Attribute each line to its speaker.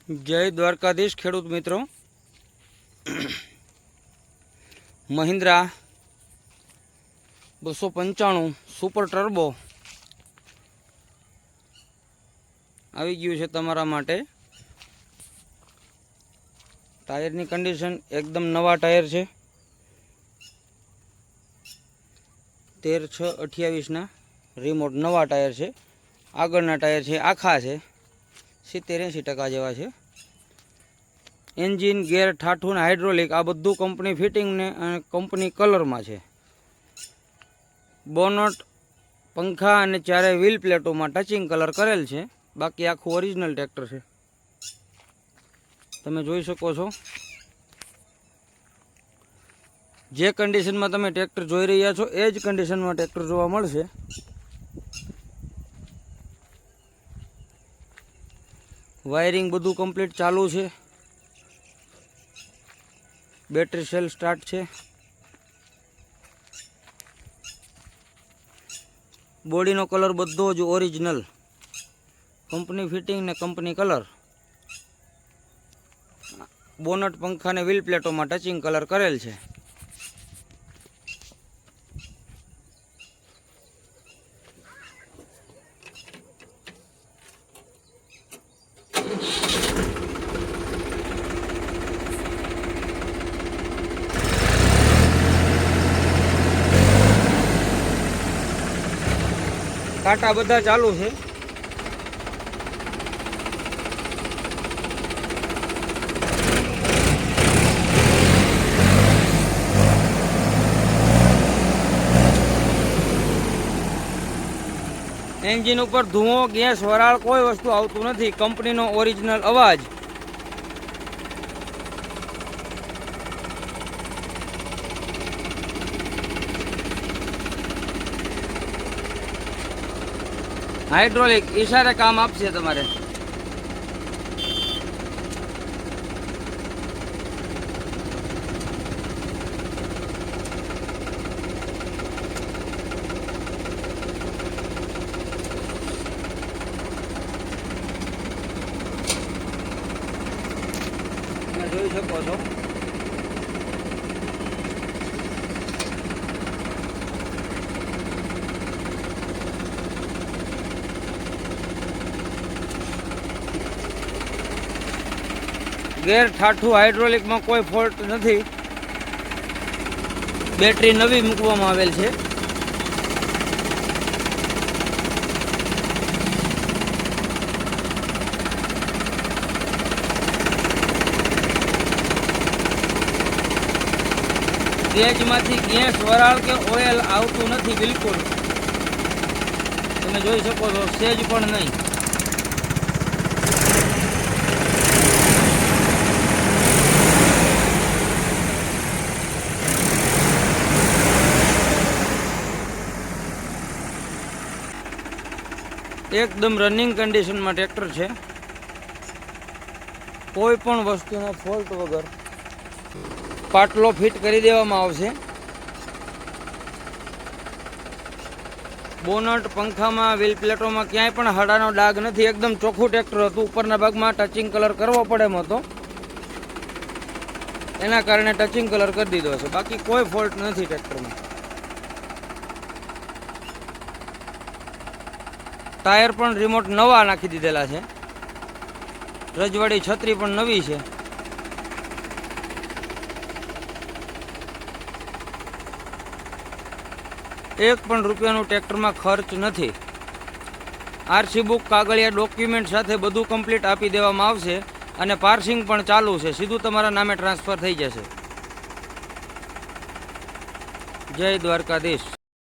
Speaker 1: जय द्वारकाधीश खेडूत मित्रों। Mahindra 295 super turbo આવી ગયું છે તમારા માટે। टायरनी कंडीशन एकदम नवा टायर है। 13/6/28 ना रिमोट नवा टायर है। आगळना टायर है आखा है 70-80% जेवा है। एंजीन गेर ठाठू ने हाइड्रोलिक आ बधु कंपनी फिटिंग ने कंपनी कलर में है। बोनट पंखा और चारे व्हील प्लेटों में टचिंग कलर करेल है। बाकी आखू ओरिजिनल ट्रेक्टर है। तमे जोई शको छो जे कंडीशन में तमे ट्रेक्टर जोई रह्या छो एज कंडीशन में ट्रेक्टर जोवा मळशे। वायरिंग बधु कम्प्लीट चालू है। बैटरी सेल स्टार्ट है। बॉडी नो कलर बधो ज ओरिजिनल कंपनी फिटिंग ने कंपनी कलर। बोनट पंखा ने व्हील प्लेटों में टचिंग कलर करेल है। काटा बधा चालू है। एंजीन पर धुओ गैस वराळ कोई वस्तु आवतुं नथी। कंपनी नो ओरिजिनल अवाज। हाइड्रोलिक इशारे काम आपसे तमारे। જોઈ શકો છો गेर ठाठू हाइड्रोलिक में कोई फॉल्ट नहीं। बैटरी नवी मूकवामां आवेल छे। गेज मांथी गैस वराळ के ऑयल आवतुं नथी बिल्कुल। तमे जोई शको छो सेज पण नहीं। एकदम रनिंग कंडीशन में ट्रेक्टर है। कोईपण वस्तुना फॉल्ट वगर पाटलो फिट करी देवामां आवशे। बोनट पंखा में व्हील प्लेटों में क्यांय पण हड़ानो डाग नहीं। एकदम चोखू ट्रेक्टर हतुं। उपरना भाग में टचिंग कलर करवो पड़े एम हतो एना कारणे टचिंग कलर कर दीधो छे। बाकी कोई फॉल्ट नहीं ट्रेक्टर में। टायर पण रिमोट नवा नाखी दीधेला छे। रजवाड़ी छतरी पण नवी छे। एक पण रुपयानु ट्रेक्टर में खर्च नहीं। आरसी बुक कागळिया डॉक्यूमेंट साथे बधु कम्प्लीट आपी देवामां आवशे अने पार्सिंग पण चालू है। सीधुं तमारा नामे ट्रांसफर थई जशे। जय द्वारकाधीश।